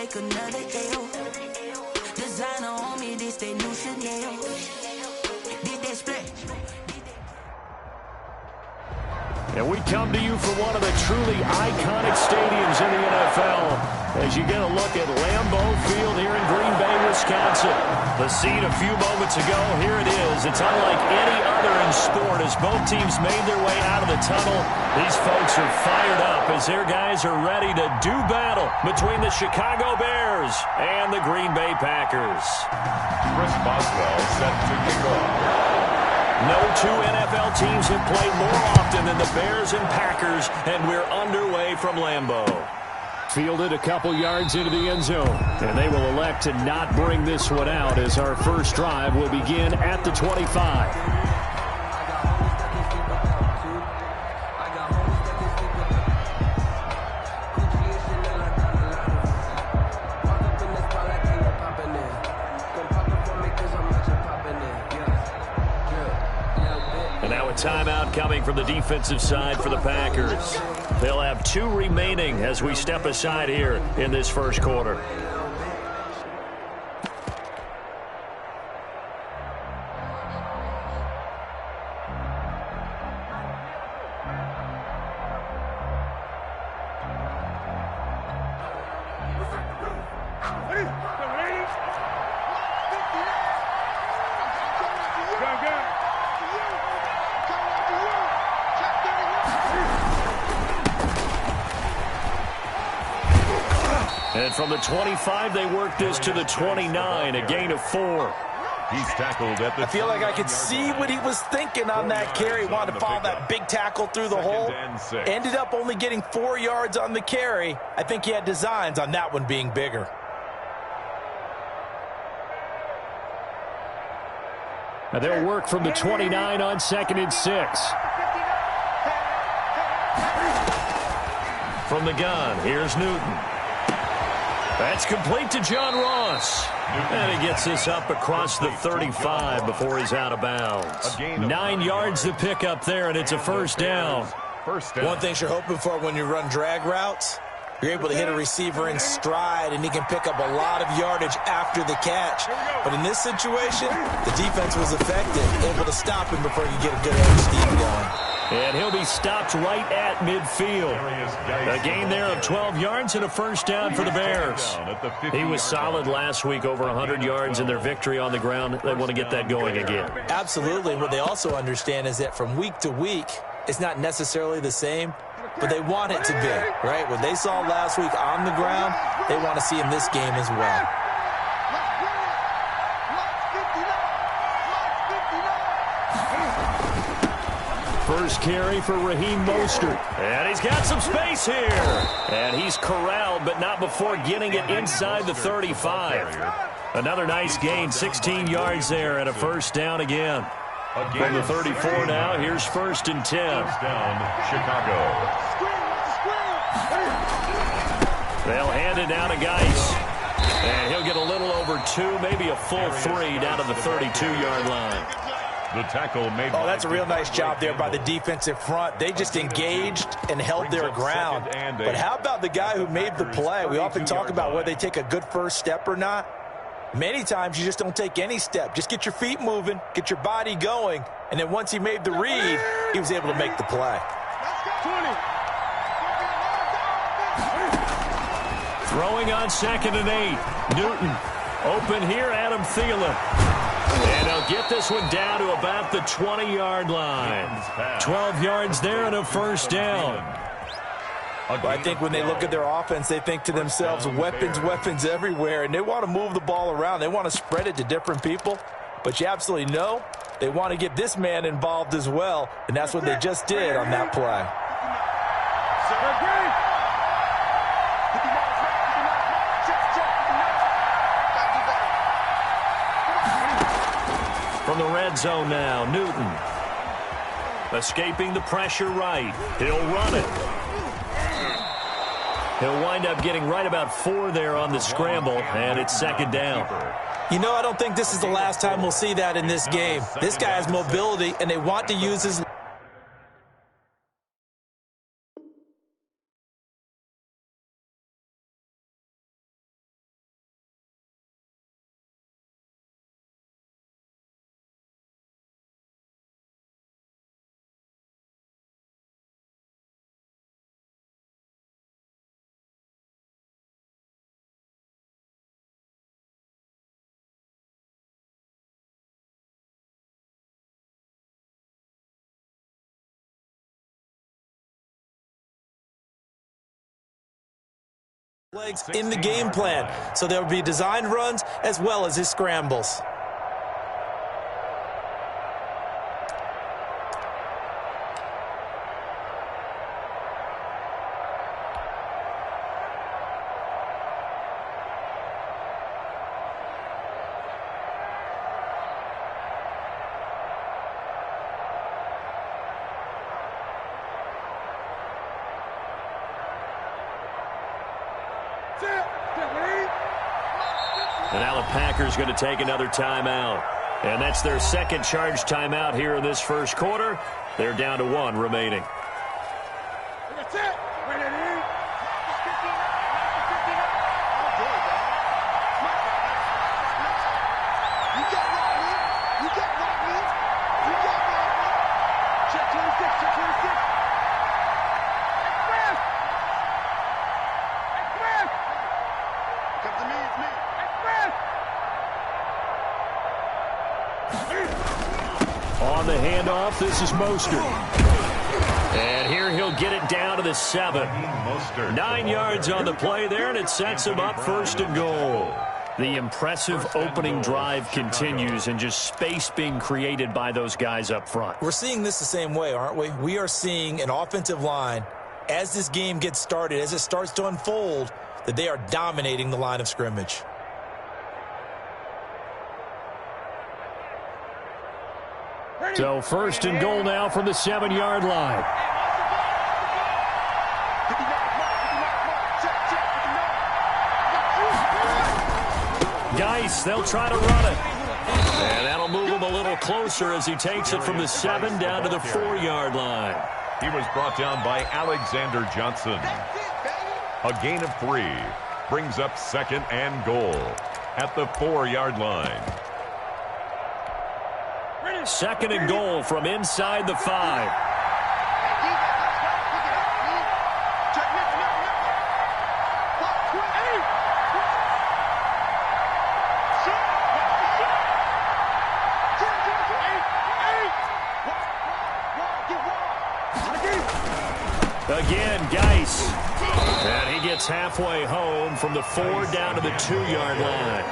take another L. Designer on me, this they new Chanel. Did they split? And we come to you from one of the truly iconic stadiums in the NFL as you get a look at Lambeau Field here in Green Bay, Wisconsin. The scene a few moments ago, here it is. It's unlike any other in sport as both teams made their way out of the tunnel. These folks are fired up as their guys are ready to do battle between the Chicago Bears and the Green Bay Packers. Chris Boswell set to kick off. No two NFL teams have played more often than the Bears and Packers, and we're underway from Lambeau. Fielded a couple yards into the end zone, and they will elect to not bring this one out as our first drive will begin at the 25. Timeout coming from the defensive side for the Packers. They'll have 2 remaining as we step aside here in this first quarter. And from the 25, they work this to the 29, a gain of 4. He's tackled at the... I feel like I could see what he was thinking on that carry. Wanted to follow that big tackle through the hole. Ended up only getting 4 yards on the carry. I think he had designs on that one being bigger. Now they'll work from the 29 on 2nd and 6. From the gun, here's Newton. That's complete to John Ross. And he gets this up across the 35 before he's out of bounds. 9 yards to pick up there, and it's a first down. One thing you're hoping for when you run drag routes, you're able to hit a receiver in stride, and he can pick up a lot of yardage after the catch. But in this situation, the defense was effective, able to stop him before he could get a good edge steam going. And he'll be stopped right at midfield. A gain there of 12 yards and a first down for the Bears. He was solid last week, over 100 yards in their victory on the ground. They want to get that going again. Absolutely. What they also understand is that from week to week, it's not necessarily the same, but they want it to be, right? What they saw last week on the ground, they want to see in this game as well. First carry for Raheem Mostert. And he's got some space here. And he's corralled, but not before getting it inside the 35. Another nice gain, 16 yards there, and a first down again. From the 34 now, here's 1st and 10. Down, Chicago. They'll hand it down to Geis. And he'll get a little over 2, maybe a full 3 down to the 32-yard line. The tackle made. Oh, that's a real nice job there by the defensive front. They just engaged and held their ground. But how about the guy who made the play? We often talk about whether they take a good first step or not. Many times you just don't take any step. Just get your feet moving, get your body going, and then once he made the read, he was able to make the play. Throwing on 2nd and 8. Newton open here, Adam Thielen. And he'll get this one down to about the 20-yard line. 12 yards there and a first down. Well, I think when they look at their offense, they think to themselves, weapons, weapons everywhere, and they want to move the ball around. They want to spread it to different people. But you absolutely know they want to get this man involved as well, and that's what they just did on that play. From the red zone now, Newton. Escaping the pressure right. He'll run it. He'll wind up getting right about 4 there on the scramble, and it's 2nd down. You know, I don't think this is the last time we'll see that in this game. This guy has mobility, and they want to use his Legs in the game plan, so there will be designed runs as well as his scrambles. And now the Packers going to take another timeout. And that's their second charge timeout here in this first quarter. They're down to 1 remaining. That's it. On the handoff, this is Mostert. And here he'll get it down to the 7. 9 yards on the play there, and it sets him up 1st and goal. The impressive opening drive continues, and just space being created by those guys up front. We're seeing this the same way, aren't we? We are seeing an offensive line, as this game gets started, as it starts to unfold, that they are dominating the line of scrimmage. So 1st and goal now from the 7-yard line. Geis, they'll try to run it. And that'll move him a little closer as he takes it from the 7 down to the 4-yard line. He was brought down by Alexander Johnson. A gain of 3 brings up 2nd and goal at the 4-yard line. 2nd and goal from inside the 5. Again, Geis. And he gets halfway home from the 4 down to the 2-yard line.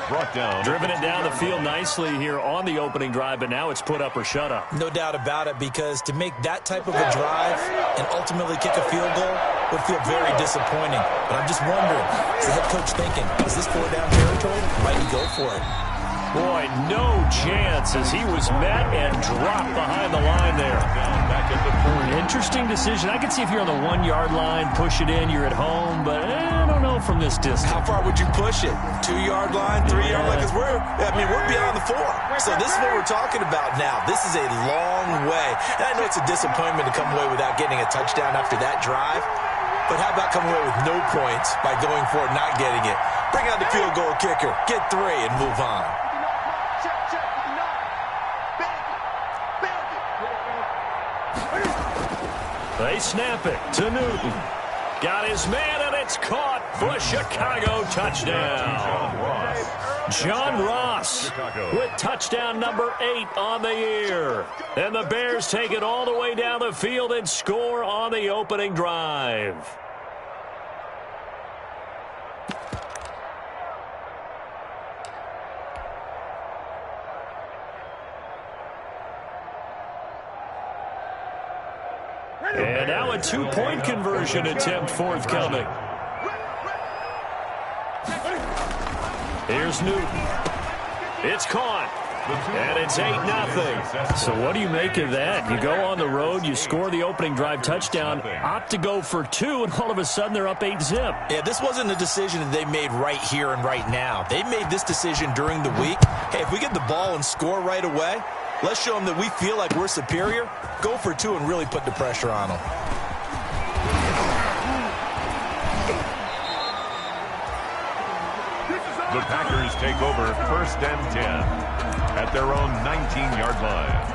Brought down. Driven it down the field nicely here on the opening drive, but now it's put up or shut up. No doubt about it, because to make that type of a drive and ultimately kick a field goal would feel very disappointing. But I'm just wondering, is the head coach thinking, is this 4-down territory? Might he go for it? Boy, no chance as he was met and dropped behind the line there. Interesting decision. I could see if you're on the 1-yard line, push it in, you're at home, but I don't know from this distance. How far would you push it? 2-yard line, 3-yard line? Because we're beyond the 4. So this is what we're talking about now. This is a long way. And I know it's a disappointment to come away without getting a touchdown after that drive. But how about coming away with no points by going for it, not getting it? Bring out the field goal kicker, get 3, and move on. They snap it to Newton. Got his man, and it's caught for a Chicago touchdown. John Ross with touchdown number 8 on the year. And the Bears take it all the way down the field and score on the opening drive. And now a 2-point conversion attempt forthcoming. Here's Newton. It's caught. And it's 8-0. So what do you make of that? You go on the road, you score the opening drive touchdown, opt to go for 2, and all of a sudden they're up 8-zip. Yeah, this wasn't a decision that they made right here and right now. They made this decision during the week. Hey, if we get the ball and score right away, let's show them that we feel like we're superior. Go for 2 and really put the pressure on them. The Packers take over 1st and 10 at their own 19-yard line.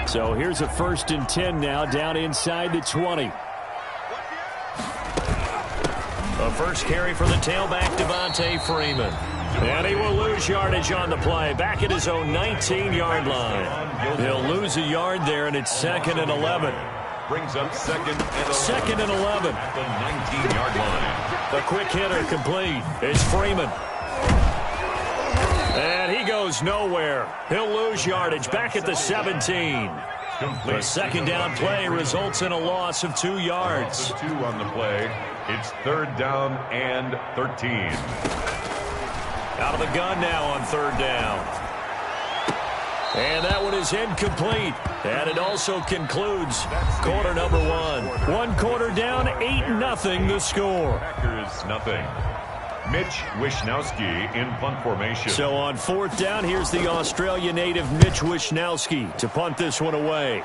So here's a 1st and 10 now, down inside the 20. A first carry for the tailback, Devontae Freeman. And he will lose yardage on the play, back at his own 19-yard line. He'll lose a yard there, and it's 2nd and 11. Brings up 2nd and 11. 2nd and 11. At the 19-yard line. A quick hitter complete. It's Freeman. And he goes nowhere. He'll lose yardage back at the 17. The second down play results in a loss of 2 yards. 2 on the play. It's 3rd down and 13. Out of the gun now on 3rd down. And that one is incomplete. And it also concludes quarter number 1. 1 quarter down, 8-0 the score. Packers nothing. Mitch Wishnowsky in punt formation. So on 4th down, here's the Australia native Mitch Wishnowsky to punt this one away.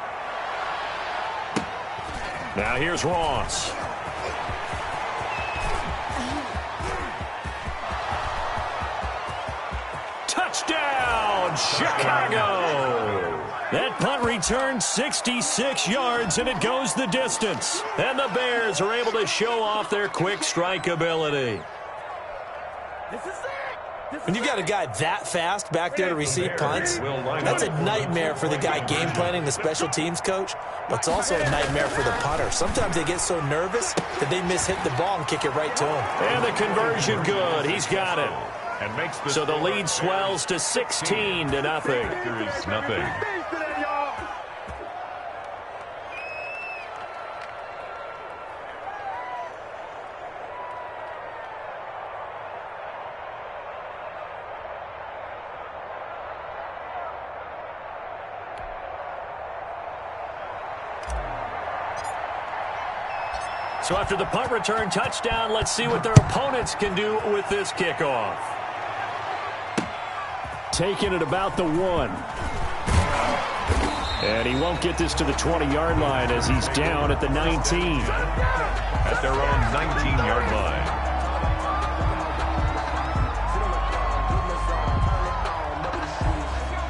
Now here's Ross. Touchdown, Chicago! That punt returns 66 yards, and it goes the distance. And the Bears are able to show off their quick strike ability. When you've got a guy that fast back there to receive punts, that's a nightmare for the guy game planning, the special teams coach, but it's also a nightmare for the punter. Sometimes they get so nervous that they mishit the ball and kick it right to him. And the conversion good. He's got it. So the lead swells to 16-0. There is nothing. So after the punt return touchdown, let's see what their opponents can do with this kickoff. Taking it about the 1. And he won't get this to the 20-yard line as he's down at the 19. At their own 19-yard line.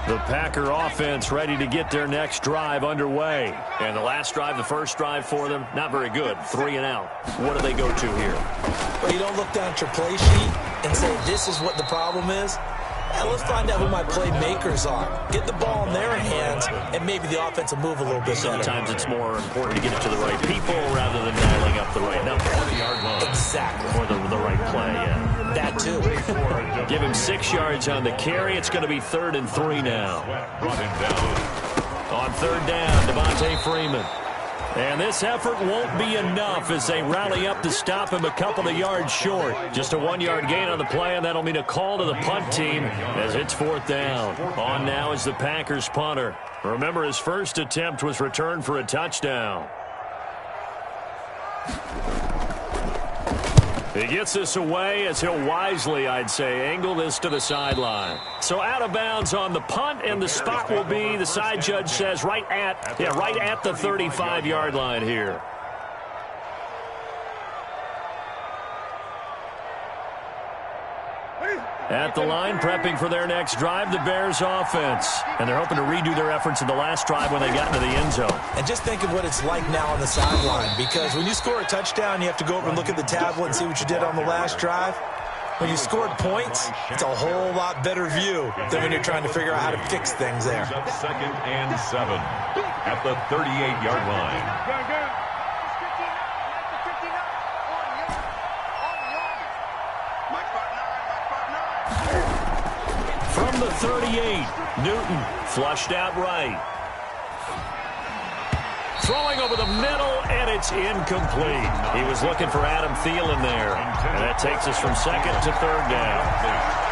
The Packer offense ready to get their next drive underway. And the last drive, the first drive for them, not very good. 3 and out. What do they go to here? Well, you don't look down at your play sheet and say, this is what the problem is. Let's find out who my playmakers are. Get the ball in their hands, and maybe the offense will move a little bit better. Sometimes it's more important to get it to the right people rather than dialing up the right number. Exactly. Or the right play, yeah. That too. Give him 6 yards on the carry. It's going to be 3rd and 3 now. Brought him down. On 3rd down, Devontae Freeman. And this effort won't be enough as they rally up to stop him a couple of yards short. Just a 1-yard gain on the play, and that'll mean a call to the punt team as it's 4th down. On now is the Packers punter. Remember, his first attempt was returned for a touchdown. He gets this away as he'll wisely, I'd say, angle this to the sideline. So out of bounds on the punt, and the spot will be, the side judge says, right at the 35-yard line here. At the line, prepping for their next drive, the Bears offense. And they're hoping to redo their efforts in the last drive when they got into the end zone. And just think of what it's like now on the sideline, because when you score a touchdown, you have to go over and look at the tablet and see what you did on the last drive. When you scored points, it's a whole lot better view than when you're trying to figure out how to fix things there. 2nd and 7 at the 38-yard line. From the 38, Newton flushed out right. Throwing over the middle, and it's incomplete. He was looking for Adam Thielen there. And that takes us from 2nd to 3rd down.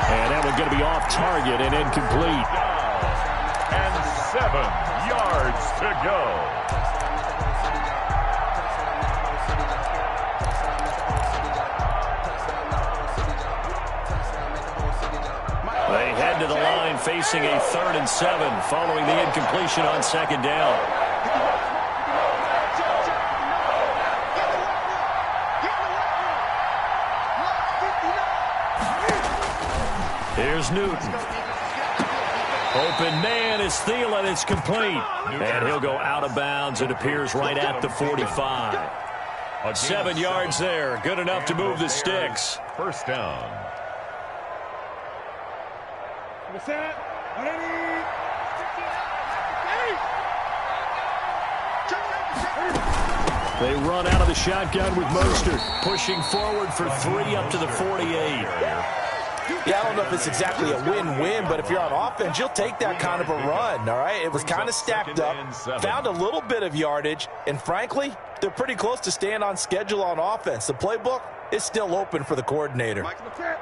And that one's going to be off target and incomplete. And 7 yards to go. They head to the line facing a 3rd and 7 following the incompletion on 2nd down. Here's Newton. Open man is Thielen. It's complete. And he'll go out of bounds. It appears right at the 45. 7 yards there. Good enough to move the sticks. First down. They run out of the shotgun with Mostert, pushing forward for 3 up to the 48. Yeah, I don't know if it's exactly a win-win, but if you're on offense, you'll take that kind of a run, all right? It was kind of stacked up, found a little bit of yardage, and frankly, they're pretty close to staying on schedule on offense. The playbook is still open for the coordinator.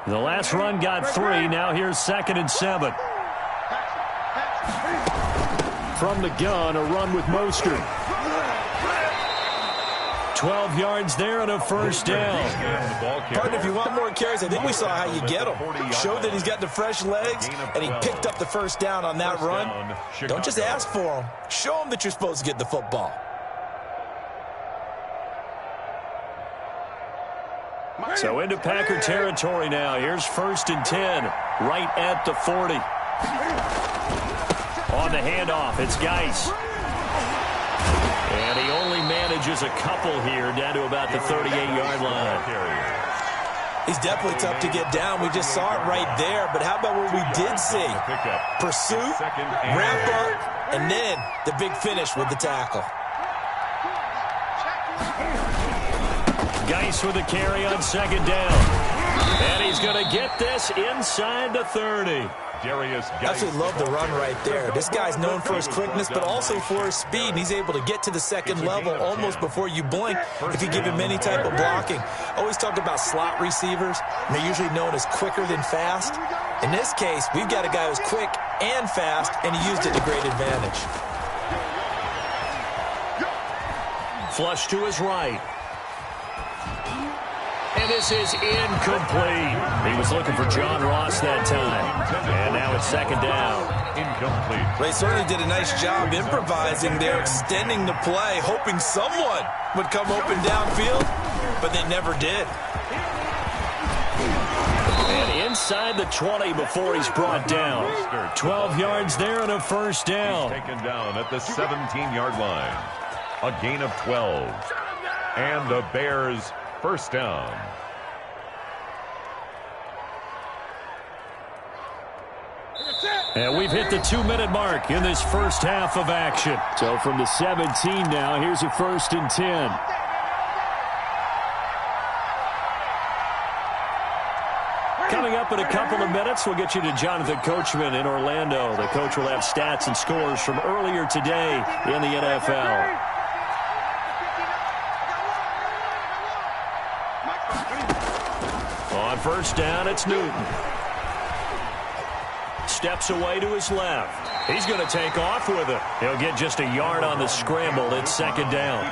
The last run got 3. Now here's 2nd and 7. From the gun, a run with Mostert. 12 yards there and a first down. Partner, if you want more carries, I think we saw how you get him. Showed that he's got the fresh legs, and he picked up the first down on that run. Don't just ask for him. Show him that you're supposed to get the football. So into Packer territory now. Here's 1st and 10, right at the 40. On the handoff, it's Geis. And he only manages a couple here, down to about the 38-yard line. He's definitely tough to get down. We just saw it right there. But how about what we did see? Pursuit, wrap up, and then the big finish with the tackle. Geis with a carry on 2nd down. And he's going to get this inside the 30. I absolutely love the run right there. This guy's known for his quickness, but also for his speed. And he's able to get to the 2nd level almost before you blink if you give him any type of blocking. Always talk about slot receivers, and they're usually known as quicker than fast. In this case, we've got a guy who's quick and fast, and he used it to great advantage. Flush to his right. And this is incomplete. He was looking for John Ross that time. And now it's 2nd down. Incomplete. They certainly did a nice job improvising there, extending the play, hoping someone would come open downfield, but they never did. And inside the 20 before he's brought down. 12 yards there and a first down. He's taken down at the 17-yard line. A gain of 12. And the Bears first down. And we've hit the 2-minute mark in this first half of action. So from the 17 now, here's a 1st and 10. Coming up in a couple of minutes, we'll get you to Jonathan Coachman in Orlando. The coach will have stats and scores from earlier today in the NFL. On first down, it's Newton. Steps away to his left. He's going to take off with it. He'll get just a yard on the scramble. It's 2nd down.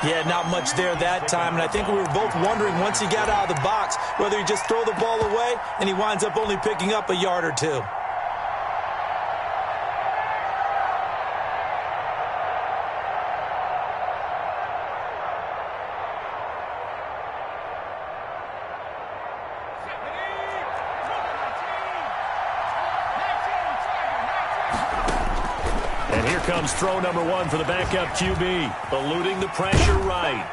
Yeah, not much there that time. And I think we were both wondering once he got out of the box whether he just throw the ball away and he winds up only picking up a yard or 2. Comes throw number 1 for the backup QB, eluding the pressure right.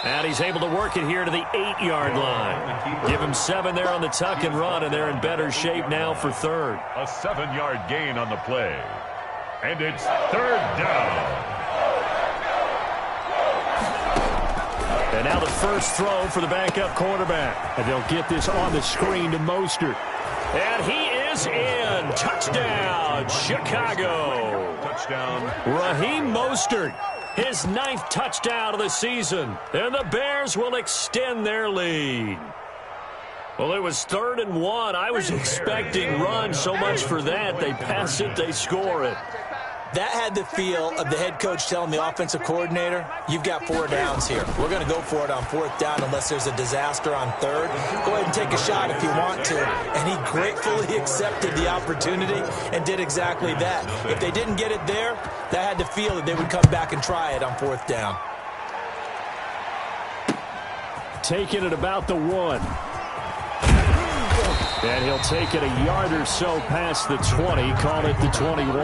And he's able to work it here to the 8-yard line. Give him 7 there on the tuck and run, and they're in better shape now for 3rd. A 7-yard gain on the play. And it's 3rd down. And now the first throw for the backup quarterback. And they'll get this on the screen to Mostert. And he is in. Touchdown, Chicago. Touchdown. Raheem Mostert, his 9th touchdown of the season. And the Bears will extend their lead. Well, it was 3rd and 1. I was expecting run so much for that. They pass it, they score it. That had the feel of the head coach telling the offensive coordinator, you've got 4 downs here. We're going to go for it on 4th down unless there's a disaster on 3rd. Go ahead and take a shot if you want to. And he gratefully accepted the opportunity and did exactly that. If they didn't get it there, that had the feel that they would come back and try it on 4th down. Taking it about the 1. And he'll take it a yard or so past the 20, call it the 21.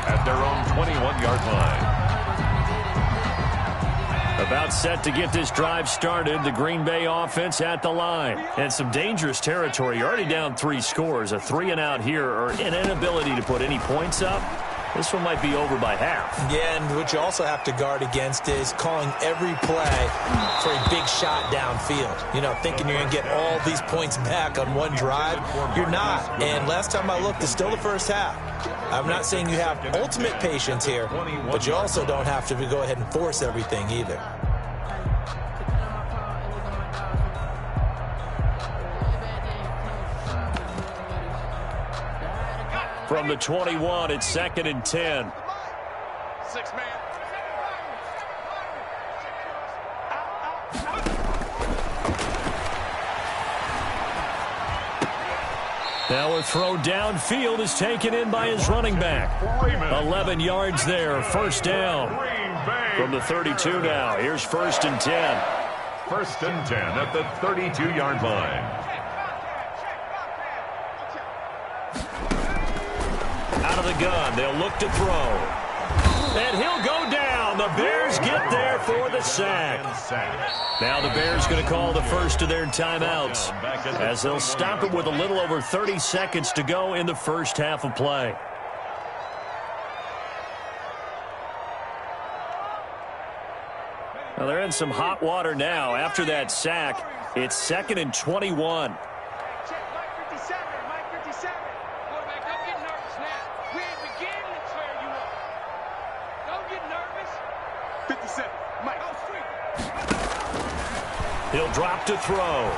At their own 21-yard line. About set to get this drive started, the Green Bay offense at the line. And some dangerous territory. You're already down 3 scores. A 3-and-out here, or an inability to put any points up. This one might be over by half. Yeah, and what you also have to guard against is calling every play for a big shot downfield. You know, thinking you're going to get all these points back on one drive. You're not. And last time I looked, it's still the first half. I'm not saying you have ultimate patience here, but you also don't have to go ahead and force everything either. From the 21, it's 2nd and 10. 6 man. Now a throw downfield is taken in by his running back. 11 yards there, first down. From the 32 now, here's 1st and 10. 1st and 10 at the 32-yard line. Out of the gun, they'll look to throw. And he'll go down. The Bears get there for the sack. Now the Bears going to call the first of their timeouts as they'll stop it with a little over 30 seconds to go in the first half of play. Well, they're in some hot water now. After that sack, it's 2nd and 21. He'll drop to throw.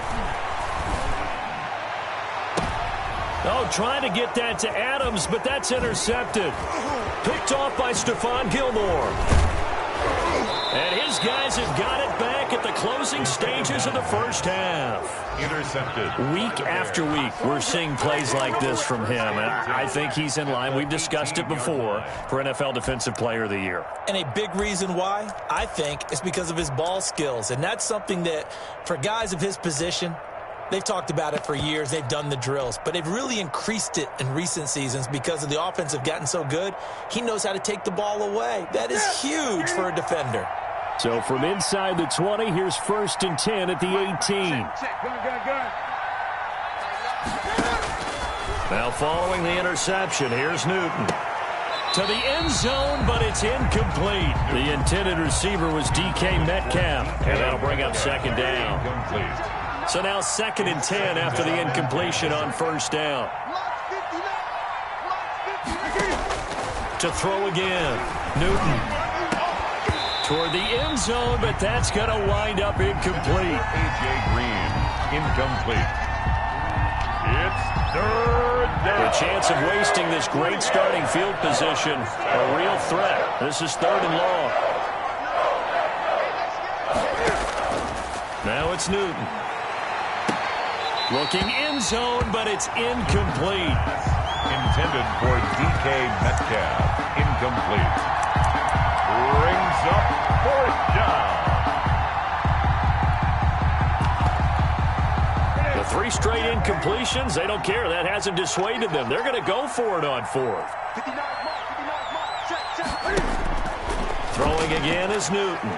Oh, trying to get that to Adams, but that's intercepted. Picked off by Stephon Gilmore. And his guys have got it back at the closing stages of the first half. Intercepted. Week after week, we're seeing plays like this from him. And I think he's in line. We've discussed it before for NFL Defensive Player of the Year. And a big reason why, I think, is because of his ball skills. And that's something that, for guys of his position, they've talked about it for years. They've done the drills. But they've really increased it in recent seasons because of the offense have gotten so good. He knows how to take the ball away. That is huge for a defender. So from inside the 20, here's 1st and 10 at the 18. Now following the interception, here's Newton. To the end zone, but it's incomplete. The intended receiver was DK Metcalf, and that'll bring up 2nd down. So now 2nd and 10 after the incompletion on 1st down. To throw again, Newton. Toward the end zone, but that's going to wind up incomplete. A.J. Green, incomplete. It's 3rd down. The chance of wasting this great starting field position, a real threat. This is 3rd and long. Now it's Newton. Looking end zone, but it's incomplete. Intended for DK Metcalf, incomplete. Brings up 4th down. The 3 straight incompletions, they don't care. That hasn't dissuaded them. They're going to go for it on 4th. Throwing again is Newton.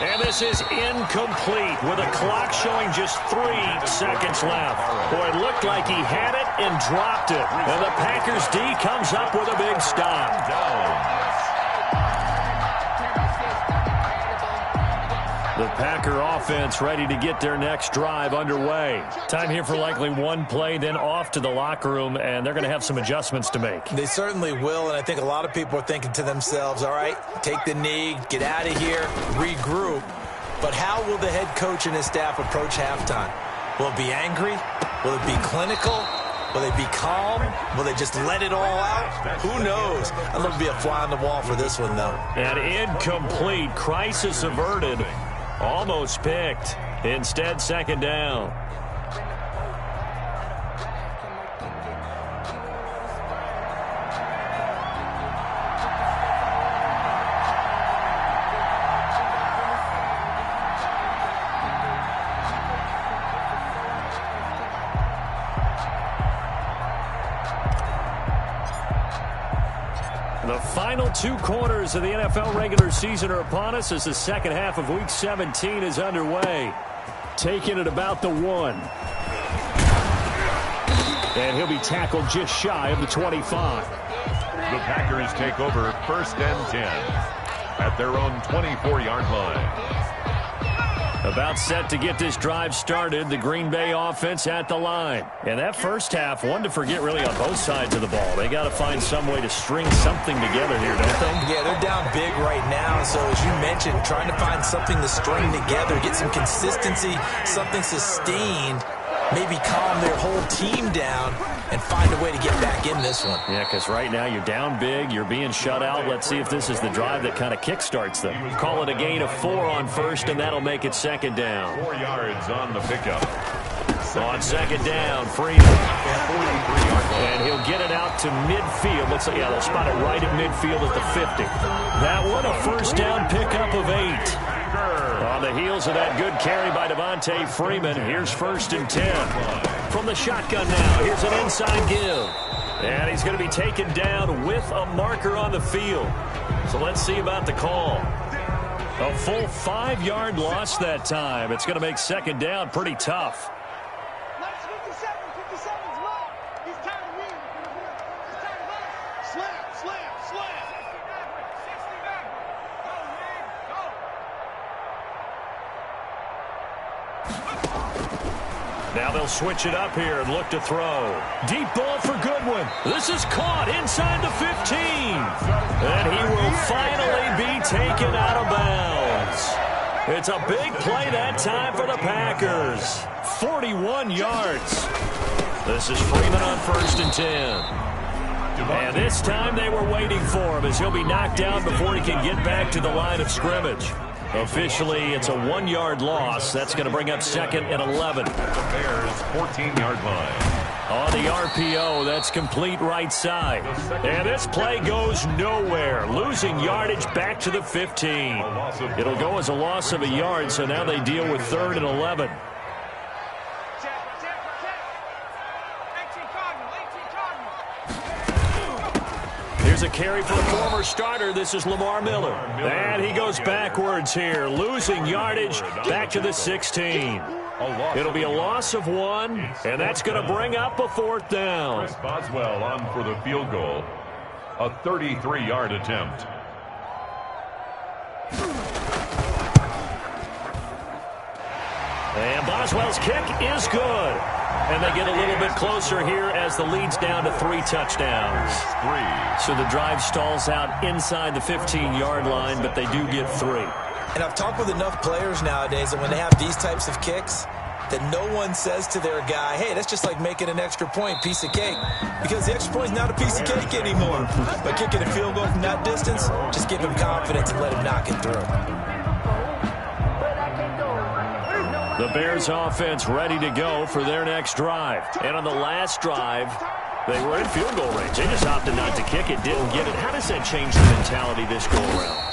And this is incomplete with a clock showing just 3 seconds left. Boy, it looked like he had it and dropped it. And the Packers D comes up with a big stop. The Packer offense ready to get their next drive underway. Time here for likely one play, then off to the locker room, and they're going to have some adjustments to make. They certainly will, and I think a lot of people are thinking to themselves, all right, take the knee, get out of here, regroup. But how will the head coach and his staff approach halftime? Will it be angry? Will it be clinical? Will they be calm? Will they just let it all out? Who knows? I'd love to be a fly on the wall for this one, though. An incomplete, crisis averted. Almost picked. Instead, 2nd down. final 2 quarters of the NFL regular season are upon us as the second half of Week 17 is underway. Taking it about the 1. And he'll be tackled just shy of the 25. The Packers take over 1st and 10 at their own 24-yard line. About set to get this drive started, the Green Bay offense at the line. And that first half, one to forget really on both sides of the ball. They got to find some way to string something together here, don't they? Yeah, they're down big right now. So as you mentioned, trying to find something to string together, get some consistency, something sustained, maybe calm their whole team down and find a way to get back in this one. Yeah, because right now you're down big, you're being shut out. Let's see if this is the drive that kind of kickstarts them. Call it a gain of 4 on first, and that'll make it 2nd down. 4 yards on the pickup. On 2nd down, Freeman. And he'll get it out to midfield. Looks like, yeah, they'll spot it right at midfield at the 50. That one a first down pickup of 8. On the heels of that good carry by Devontae Freeman, here's 1st and 10. From the shotgun now, here's an inside give. And he's going to be taken down with a marker on the field. So let's see about the call. A full 5-yard loss that time. It's going to make 2nd down pretty tough. Now they'll switch it up here and look to throw. Deep ball for Goodwin. This is caught inside the 15. And he will finally be taken out of bounds. It's a big play that time for the Packers. 41 yards. This is Freeman on 1st and 10. And this time they were waiting for him as he'll be knocked down before he can get back to the line of scrimmage. Officially, it's a 1-yard loss. That's going to bring up 2nd and 11. The Bears' 14-yard line. On the RPO, that's complete right side. And this play goes nowhere. Losing yardage back to the 15. It'll go as a loss of a yard, so now they deal with 3rd and 11. Here's a carry for a former starter. This is Lamar Miller. And he goes backwards here, losing yardage back to the 16. It'll be a loss of 1, and that's going to bring up a 4th down. Chris Boswell on for the field goal. A 33-yard attempt. And Boswell's kick is good. And they get a little bit closer here as the lead's down to 3 touchdowns. So the drive stalls out inside the 15-yard line, but they do get 3. And I've talked with enough players nowadays that when they have these types of kicks, that no one says to their guy, hey, that's just like making an extra point, piece of cake. Because the extra point is not a piece of cake anymore. But kicking a field goal from that distance, just give him confidence and let him knock it through. The Bears offense ready to go for their next drive. And on the last drive, they were in field goal range. They just opted not to kick it, didn't get it. How does that change the mentality this go around?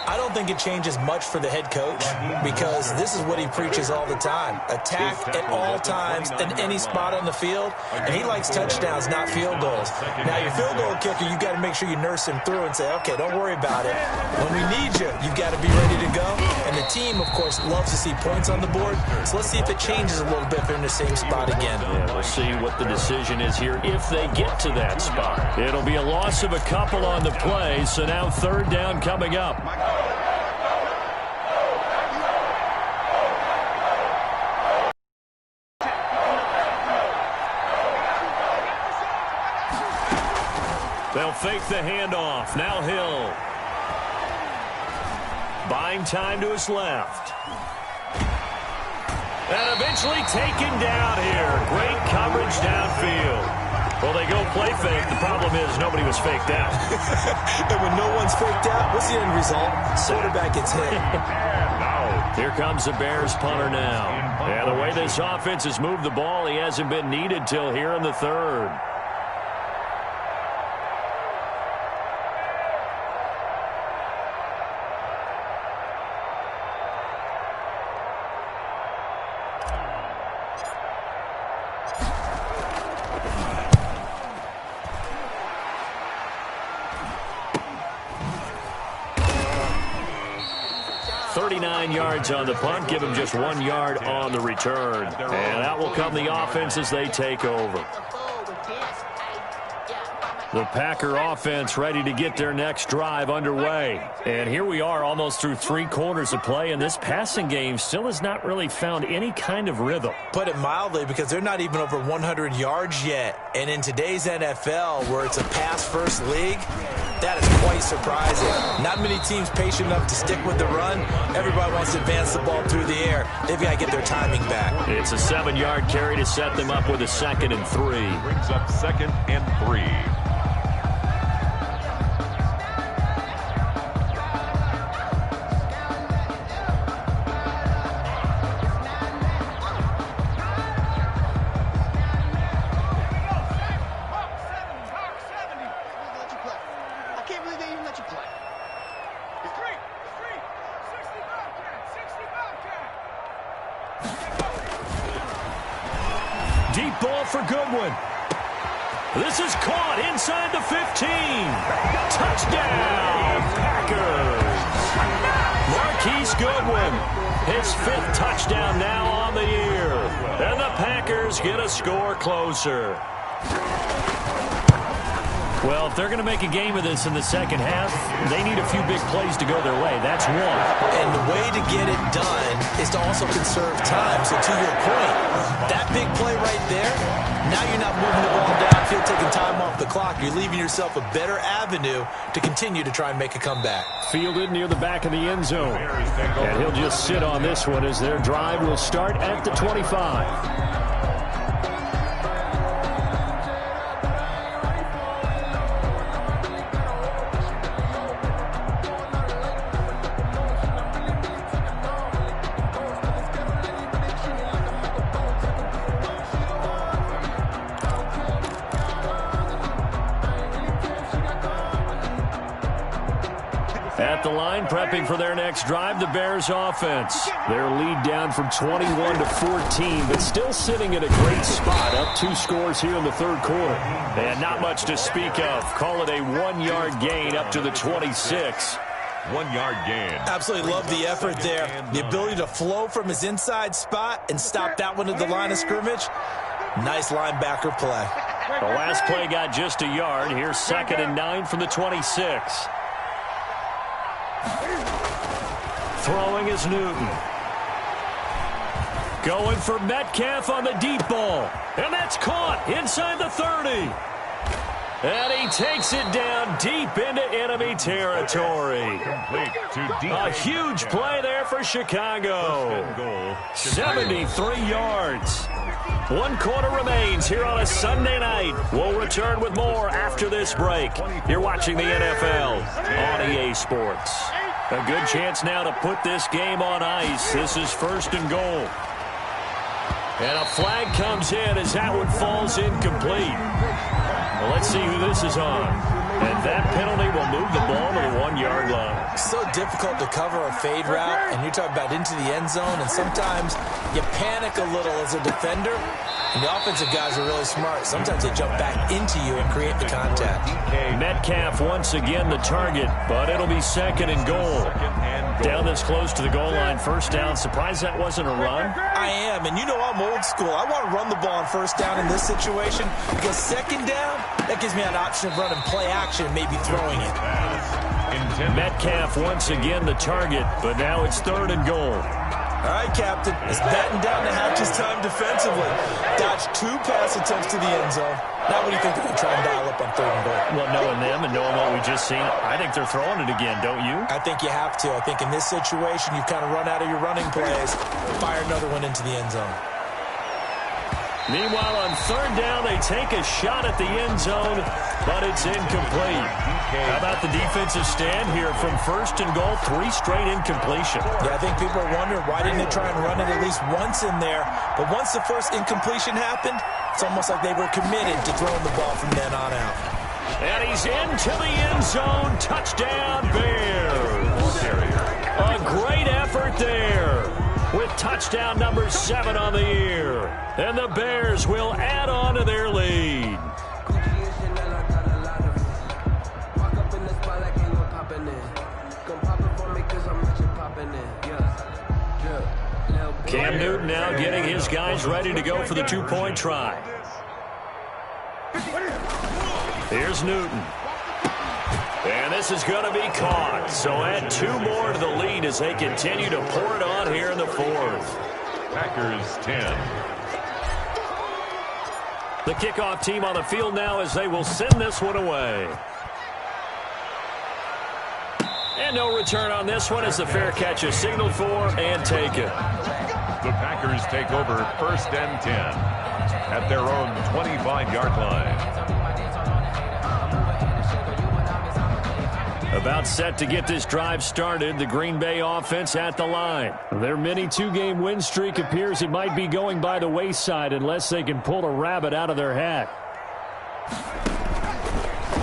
I don't think it changes much for the head coach because this is what he preaches all the time. Attack at all times in any spot on the field, and he likes touchdowns, not field goals. Now, your field goal kicker, you've got to make sure you nurse him through and say, okay, don't worry about it. When we need you, you've got to be ready to go. And the team, of course, loves to see points on the board, so let's see if it changes a little bit if they're in the same spot again. Yeah, we'll see what the decision is here if they get to that spot. It'll be a loss of a couple on the play, so now 3rd down coming up. They'll fake the handoff. Now Hill. Buying time to his left. And eventually taken down here. Great coverage downfield. Well, they go play fake. The problem is nobody was faked out. And when no one's faked out, what's the end result? Quarterback gets hit. Here comes the Bears punter now. And the way this offense has moved the ball, he hasn't been needed till here in the 3rd. 39 yards on the punt, give him just 1 yard on the return. And out will come the offense as they take over. The Packer offense ready to get their next drive underway. And here we are almost through 3 quarters of play, and this passing game still has not really found any kind of rhythm. Put it mildly, because they're not even over 100 yards yet. And in today's NFL, where it's a pass-first league, that is quite surprising. Not many teams patient enough to stick with the run. Everybody wants to advance the ball through the air. They've got to get their timing back. It's a 7-yard carry to set them up with a 2nd and 3. Brings up 2nd and 3. Deep ball for Goodwin. This is caught inside the 15. Touchdown, Packers. Marquise Goodwin, his 5th touchdown now on the year. And the Packers get a score closer. Well, if they're going to make a game of this in the second half, they need a few big plays to go their way. That's one. And the way to get it done is to also conserve time. So to your point, that big play right there, now you're not moving the ball downfield, taking time off the clock. You're leaving yourself a better avenue to continue to try and make a comeback. Fielded near the back of the end zone. And he'll just sit on this one as their drive will start at the 25. At the line, prepping for their next drive, the Bears offense. Their lead down from 21 to 14, but still sitting at a great spot, up 2 scores here in the 3rd quarter. And not much to speak of. Call it a 1-yard gain up to the 26. 1-yard gain. Absolutely love the effort there. The ability to flow from his inside spot and stop that one at the line of scrimmage. Nice linebacker play. The last play got just a yard. Here's 2nd and 9 from the 26. Throwing is Newton. Going for Metcalf on the deep ball. And that's caught inside the 30. And he takes it down deep into enemy territory. A huge play there for Chicago. 73 yards. 1 quarter remains here on a Sunday night. We'll return with more after this break. You're watching the NFL on EA Sports. A good chance now to put this game on ice. This is 1st and goal. And a flag comes in as that one falls incomplete. Well, let's see who this is on. And that penalty will move the ball to the 1-yard line. So difficult to cover a fade route, and you're talking about into the end zone, and sometimes you panic a little as a defender, and the offensive guys are really smart. Sometimes they jump back into you and create the contact. Metcalf once again the target, but it'll be 2nd and goal. Down this close to the goal line, 1st down. Surprised that wasn't a run? I am, and you know I'm old school. I want to run the ball on 1st down in this situation, because 2nd down, that gives me an option of running play action, maybe throwing it. Metcalf once again the target, but now it's 3rd and goal. All right, Captain, it's batten down the hatches time defensively. Dodged 2 pass attempts to the end zone. Now what do you think they're going to try and dial up on 3rd and goal? Well, knowing them and knowing what we just seen, I think they're throwing it again, don't you? I think you have to. I think in this situation, you've kind of run out of your running plays. Fire another one into the end zone. Meanwhile, on 3rd down, they take a shot at the end zone, but it's incomplete. How about the defensive stand here from 1st and goal, 3 straight incompletion? Yeah, I think people are wondering why didn't they try and run it at least once in there. But once the first incompletion happened, it's almost like they were committed to throwing the ball from then on out. And he's into the end zone. Touchdown, Bears. A great effort there, with touchdown number 7 on the year. And the Bears will add on to their lead. Cam Newton now getting his guys ready to go for the two-point try. Here's Newton. And this is going to be caught. So add 2 more to the lead as they continue to pour it on here in the fourth. Packers 10. The kickoff team on the field now as they will send this one away. And no return on this one as the fair catch is signaled for and taken. The Packers take over 1st and 10 at their own 25-yard line. About set to get this drive started, the Green Bay offense at the line. Their mini 2-game win streak appears it might be going by the wayside unless they can pull a rabbit out of their hat.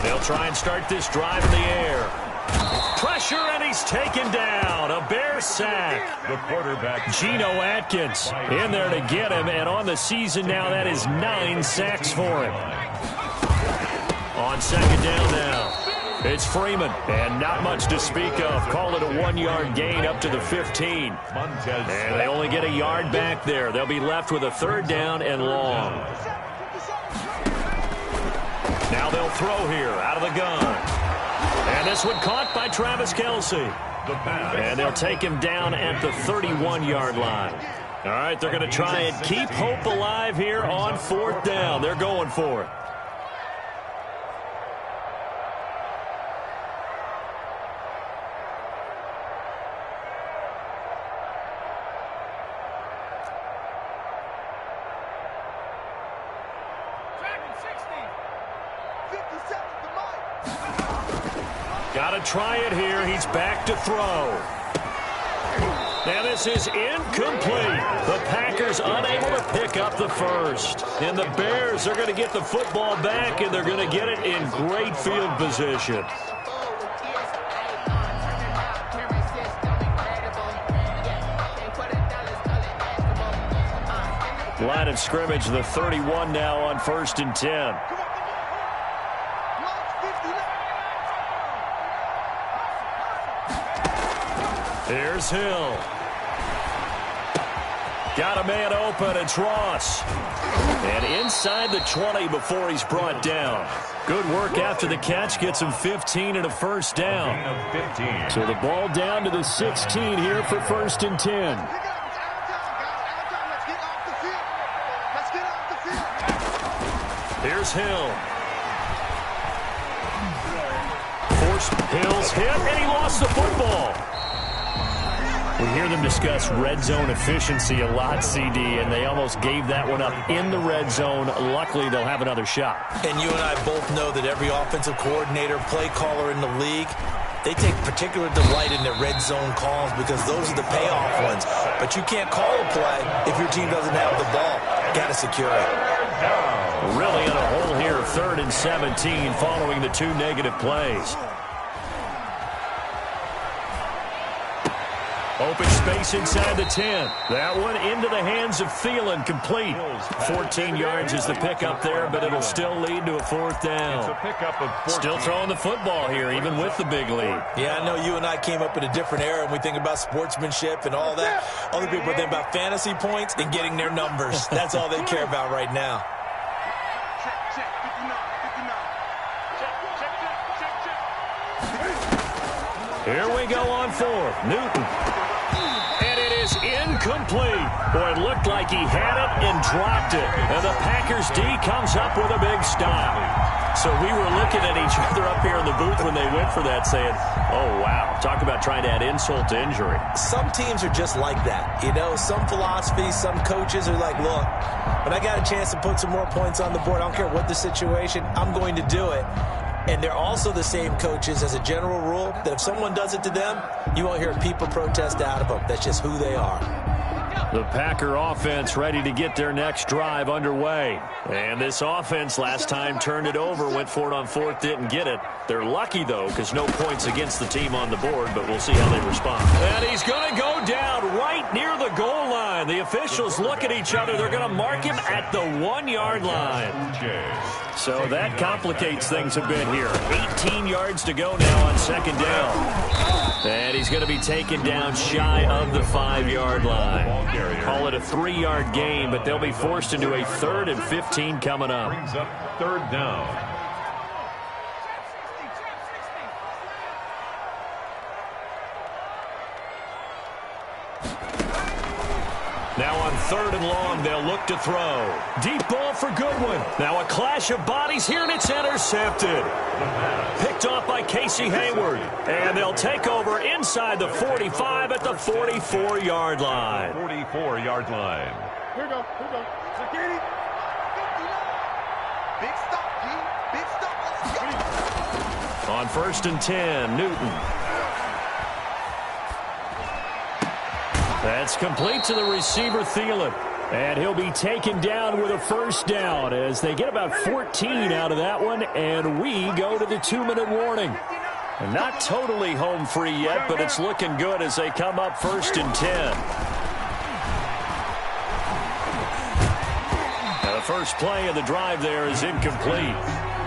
They'll try and start this drive in the air. Pressure, and he's taken down. A Bear sack. The quarterback, Geno Atkins, in there to get him, and on the season now, that is 9 sacks for him. On 2nd down now. It's Freeman, and not much to speak of. Call it a 1-yard gain up to the 15. And they only get a yard back there. They'll be left with a 3rd down and long. Now they'll throw here out of the gun. And this one caught by Travis Kelce. And they'll take him down at the 31-yard line. All right, they're going to try and keep hope alive here on 4th down. They're going for it. Got to try it here. He's back to throw. Now this is incomplete. The Packers unable to pick up the first. And the Bears are going to get the football back, and they're going to get it in great field position. Line of scrimmage, the 31 now on 1st and 10. Here's Hill. Got a man open, it's Ross. And inside the 20 before he's brought down. Good work after the catch, gets him 15 and a 1st down. So the ball down to the 16 here for 1st and 10. Here's Hill. Hill's hit, and he lost the football. We hear them discuss red zone efficiency a lot, CD, and they almost gave that one up in the red zone. Luckily, they'll have another shot. And you and I both know that every offensive coordinator, play caller in the league, they take particular delight in their red zone calls because those are the payoff ones. But you can't call a play if your team doesn't have the ball. Got to secure it. Really in a hole here, 3rd and 17 following the 2 negative plays. Open space inside the 10. That one into the hands of Thielen, complete. 14 yards is the pickup there, but it'll still lead to a 4th down. Still throwing the football here, even with the big lead. Yeah, I know you and I came up in a different era, and we think about sportsmanship and all that. Other people think about fantasy points and getting their numbers. That's all they care about right now. Here we go on 4th. Newton. And it is incomplete. Boy, it looked like he had it and dropped it. And the Packers D comes up with a big stop. So we were looking at each other up here in the booth when they went for that saying, oh, wow. Talk about trying to add insult to injury. Some teams are just like that. You know, some philosophies, some coaches are like, look, when I got a chance to put some more points on the board, I don't care what the situation, I'm going to do it. And they're also the same coaches as a general rule that if someone does it to them, you won't hear people protest out of them. That's just who they are. The Packer offense ready to get their next drive underway. And this offense last time turned it over, went for it on 4th, didn't get it. They're lucky, though, because no points against the team on the board, but we'll see how they respond. And he's going to go down right near the goal line. The officials look at each other. They're going to mark him at the 1-yard line. So that complicates things a bit here. 18 yards to go now on 2nd down. And he's going to be taken down shy of the 5-yard line. Call it a 3-yard gain, but they'll be forced into a 3rd and 15 coming up. Brings up 3rd down. Now on 3rd and long, they'll look to throw. Deep ball for Goodwin. Now a clash of bodies here, and it's intercepted. Picked off by Casey Hayward. And they'll take over inside the 45 at the 44-yard line. 44-yard line. Here we go. Security. Big stop, G. Big stop. Let's go. On 1st and 10, Newton. That's complete to the receiver, Thielen. And he'll be taken down with a 1st down as they get about 14 out of that one, and we go to the 2-minute warning. And not totally home free yet, but it's looking good as they come up 1st and 10. Now the first play of the drive there is incomplete.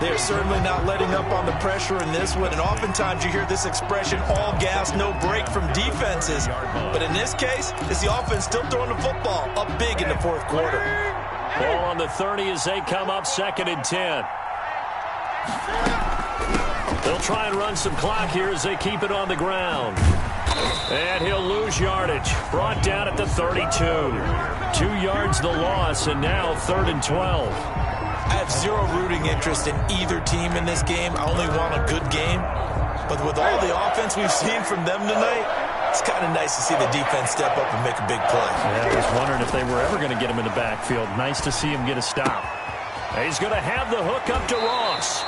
They're certainly not letting up on the pressure in this one, and oftentimes you hear this expression, all gas, no break from defenses. But in this case, it's the offense still throwing the football up big in the 4th quarter. Ball on the 30 as they come up 2nd and 10. They'll try and run some clock here as they keep it on the ground. And he'll lose yardage. Brought down at the 32. 2 yards the loss, and now 3rd and 12. I have zero rooting interest in either team in this game. I only want a good game. But with all the offense we've seen from them tonight, it's kind of nice to see the defense step up and make a big play. Yeah, I was wondering if they were ever going to get him in the backfield. Nice to see him get a stop. He's going to have the hook up to Ross.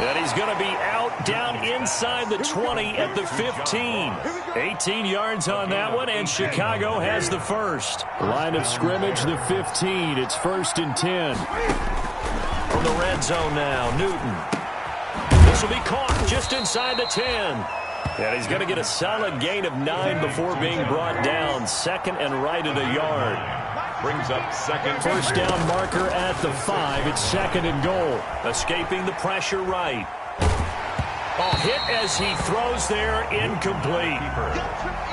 And he's going to be out down inside the 20 at the 15. 18 yards on that one, and Chicago has the first. Line of scrimmage, the 15. It's 1st and 10. From the red zone now, Newton. This will be caught just inside the 10. And he's going to get a solid gain of 9 before being brought down. 2nd and right at a yard. Brings up 2nd. 1st down marker at the 5. It's 2nd and goal. Escaping the pressure right. Oh, hit as he throws there, incomplete.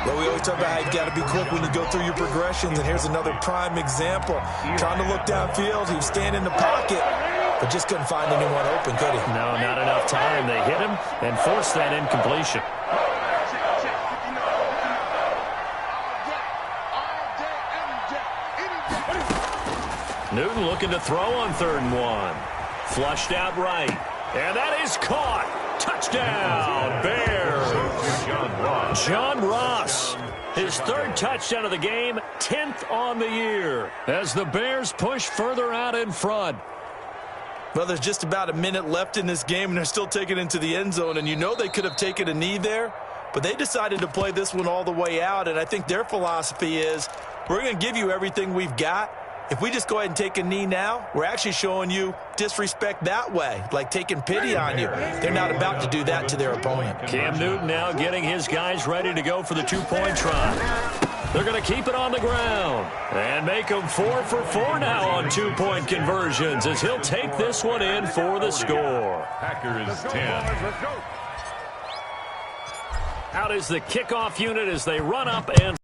Well, we always talk about how you got to be quick when you go through your progressions, and here's another prime example. Trying to look downfield, he was standing in the pocket, but just couldn't find anyone open, could he? No, not enough time. They hit him and forced that incompletion. Newton looking to throw on 3rd and 1. Flushed out right. And that is caught. Touchdown, Bears. John Ross. His 3rd touchdown of the game, 10th on the year. As the Bears push further out in front. Well, there's just about a minute left in this game, and they're still taking it into the end zone. And you know they could have taken a knee there, but they decided to play this one all the way out. And I think their philosophy is, we're going to give you everything we've got. If we just go ahead and take a knee now, we're actually showing you disrespect that way, like taking pity on you. They're not about to do that to their opponent. Cam Newton now getting his guys ready to go for the 2-point try. They're going to keep it on the ground and make them 4 for 4 now on 2-point conversions as he'll take this one in for the score. Packers 10. Out is the kickoff unit as they run up and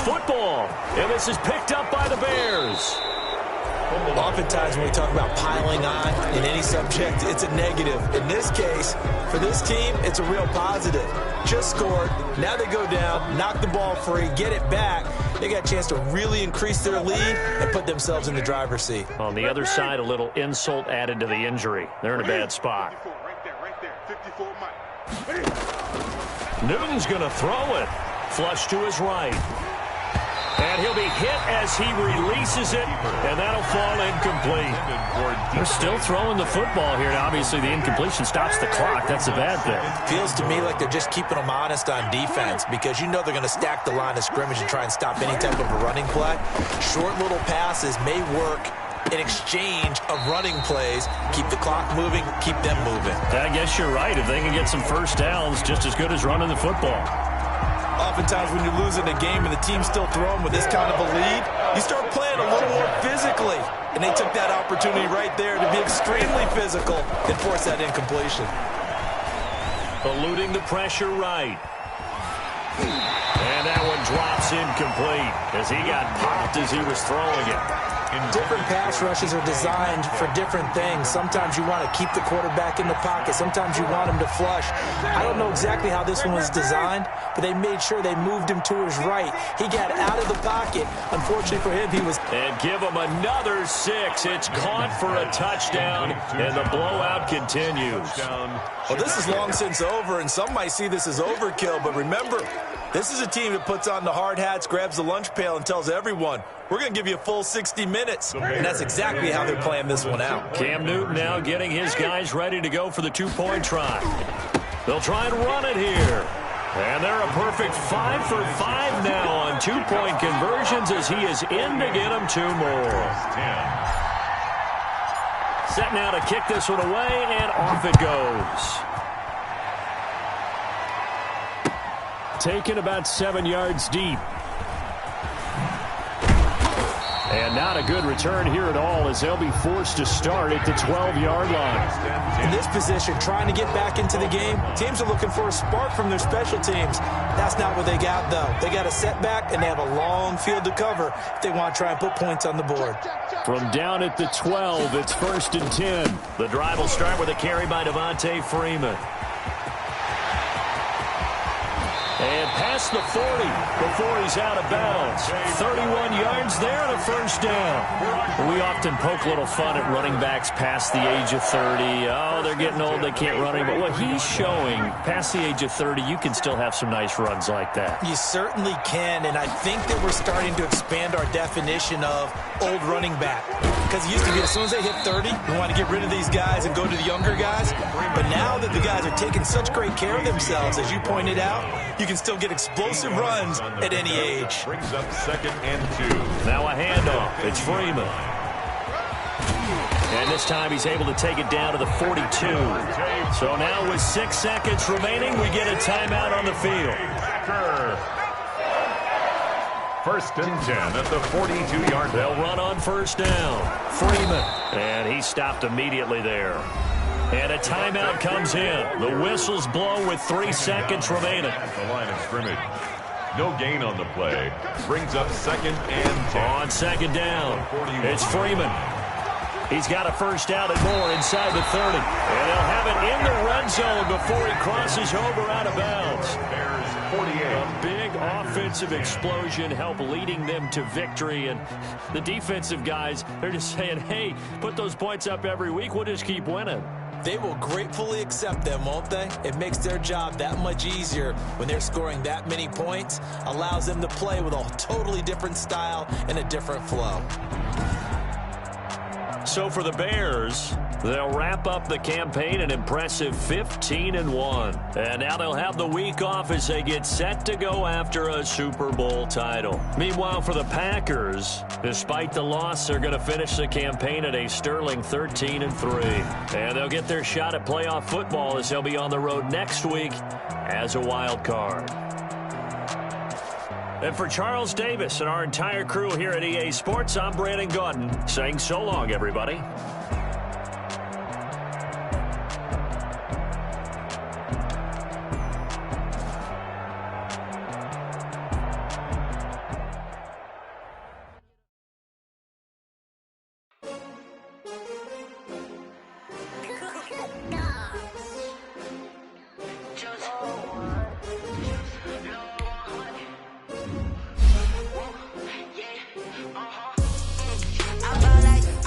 football, and this is picked up by the Bears. Oftentimes when we talk about piling on in any subject, it's a negative. In this case, for this team, it's a real positive. Just scored. Now they go down, knock the ball free, get it back. They got a chance to really increase their lead and put themselves in the driver's seat. On the other side, a little insult added to the injury. They're in a bad spot. Right there. 54 Mike. Newton's going to throw it. Flush to his right. And he'll be hit as he releases it, and that'll fall incomplete. They're still throwing the football here, and obviously the incompletion stops the clock. That's a bad thing. Feels to me like they're just keeping them honest on defense because you know they're going to stack the line of scrimmage and try and stop any type of a running play. Short little passes may work in exchange of running plays. Keep the clock moving, keep them moving. I guess you're right. If they can get some first downs, just as good as running the football. Oftentimes when you're losing a game and the team's still throwing with this kind of a lead, you start playing a little more physically. And they took that opportunity right there to be extremely physical and force that incompletion. Eluding the pressure right. And that one drops incomplete as he got popped as he was throwing it. Different pass rushes are designed for different things. Sometimes you want to keep the quarterback in the pocket. Sometimes you want him to flush. I don't know exactly how this one was designed, but they made sure they moved him to his right. He got out of the pocket. Unfortunately for him, he was... And give him another 6. It's caught for a touchdown, and the blowout continues. Well, this is long since over, and some might see this as overkill, but remember, this is a team that puts on the hard hats, grabs the lunch pail, and tells everyone, we're going to give you a full 60 minutes. And that's exactly how they're playing this one out. Cam Newton now getting his guys ready to go for the two-point try. They'll try and run it here. And they're a perfect 5 for 5 now on two-point conversions as he is in to get them 2 more. Set now to kick this one away, and off it goes. Taken about 7 yards deep. And not a good return here at all as they'll be forced to start at the 12-yard line. In this position, trying to get back into the game, teams are looking for a spark from their special teams. That's not what they got, though. They got a setback, and they have a long field to cover if they want to try and put points on the board. From down at the 12, it's 1st and 10. The drive will start with a carry by Devontae Freeman. And past the 40 before he's out of bounds. 31 yards there and a first down. We often poke a little fun at running backs past the age of 30. Oh, they're getting old, they can't run anymore. What he's showing, past the age of 30, you can still have some nice runs like that. You certainly can, and I think that we're starting to expand our definition of old running back. Because it used to be as soon as they hit 30, we want to get rid of these guys and go to the younger guys. But now that the guys are taking such great care of themselves, as you pointed out, you can still get explosive runs at any age. Brings up 2nd and 2. Now a handoff. It's Freeman. And this time he's able to take it down to the 42. So now with 6 seconds remaining, we get a timeout on the field. 1st and 10 at the 42-yard line. They'll run on 1st down. Freeman. And he stopped immediately there. And a timeout comes in. The whistles blow with 3 seconds remaining. At the line of scrimmage. No gain on the play. Brings up 2nd and 10. On 2nd down, it's Freeman. He's got a first down and more inside the 30. And they'll have it in the red zone before he crosses over out of bounds. Bears 48. A big offensive explosion help leading them to victory. And the defensive guys, they're just saying, hey, put those points up every week. We'll just keep winning. They will gratefully accept them, won't they? It makes their job that much easier when they're scoring that many points. Allows them to play with a totally different style and a different flow. So for the Bears, they'll wrap up the campaign an impressive 15-1. And now they'll have the week off as they get set to go after a Super Bowl title. Meanwhile, for the Packers, despite the loss, they're going to finish the campaign at a sterling 13-3. And they'll get their shot at playoff football as they'll be on the road next week as a wild card. And for Charles Davis and our entire crew here at EA Sports, I'm Brandon Gaudin saying so long, everybody.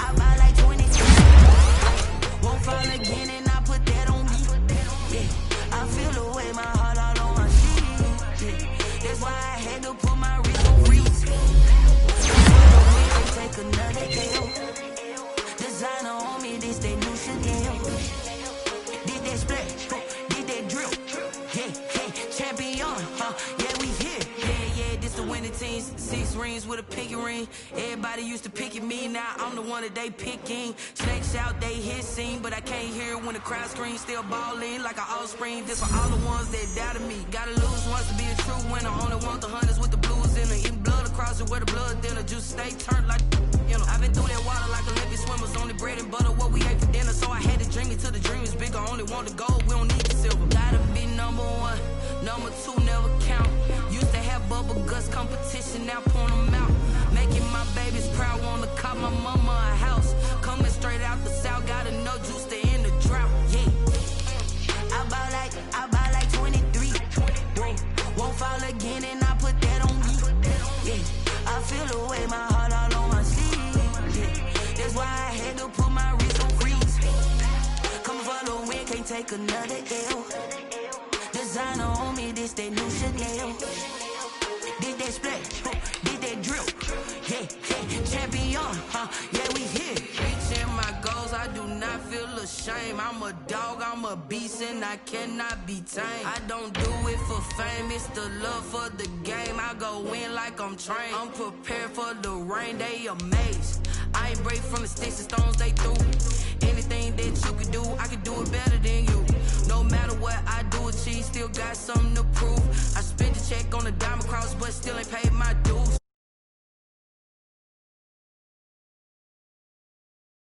I buy like 20 greens with a pinky ring. Everybody used to pick at me, now I'm the one that they picking. Snakes out, they hissing, but I can't hear when the crowd screams. Still balling like an offspring. This for all the ones that doubted me. Gotta lose once to be a true winner. Only want the hunters with the blues in it. Eating blood across it where the blood dinner. Juice stay turned like, you know. I've been through that water like Olympic swimmers. Only bread and butter, what we ate for dinner. So I had to dream it till the dream is bigger. Only want the gold, we don't need the silver. Gotta be number one, number two never count. Used to have bubble guts competition, now point them out. Making my babies proud, wanna call my mama a house. Coming straight out the south, got enough juice to end the drought. Yeah, I buy like 23. Whoa, won't fall again, and I put that on me. Yeah, I feel the way, my heart all on my sleeve. Yeah, that's why I had to put my wrist on freeze. Coming for the win, can't take another L. Designer on me, this that new Chanel. Did that split, did that drill. Yeah, yeah, champion, yeah, we here. Reaching my goals, I do not feel ashamed. I'm a dog, I'm a beast, and I cannot be tamed. I don't do it for fame, it's the love for the game. I go in like I'm trained. I'm prepared for the rain, they amazed. I ain't break from the sticks and stones they threw.